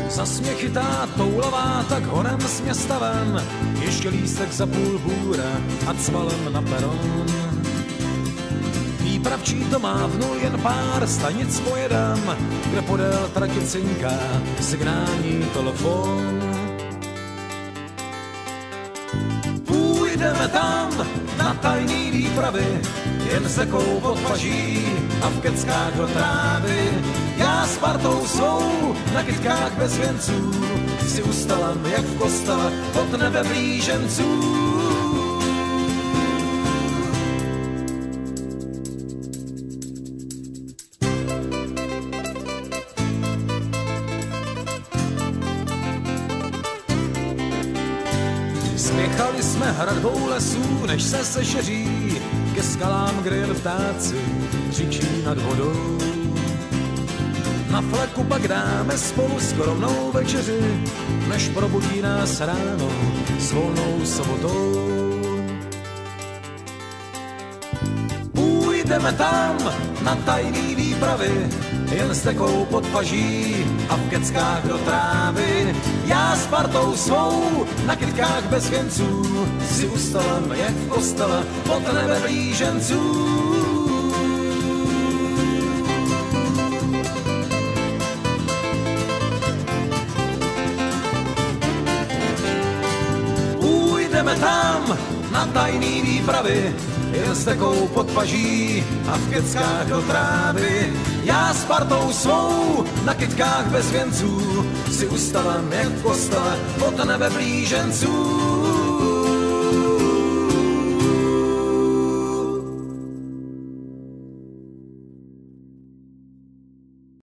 Za směch chytá toulavá, tak honem s města ven, ještě lístek za půl bůra a cvalem na peron. Výpravčí to mávnul jen pár stanic pojedem, kde podél trati cinká signální telefon. Půjdeme tam na tajný výpravy, jen se pod paží a v keckách do trávy. Já s partou svou na kytkách bez věnců si ustalám jak v kostele pod nebe blíženců. Spěchali jsme hradbou lesů, než se sešeří ke skalám, kde jen ptáci křičí nad vodou. Na fleku pak dáme spolu skromnou večeři, než probudí nás ráno s volnou sobotou. Půjdeme tam na tajný výpravy, jen s tekou pod paží a v keckách do trávy. Já s partou svou na kytkách bez věnců si ustalám jak v kostele pod nebe blíženců. Půjdeme tam na tajný výpravy, jen s tekou pod paží a v keckách do trávy. Já s partou svou na kytkách bez věnců si ustalám jak v kostele pod nebe blíženců.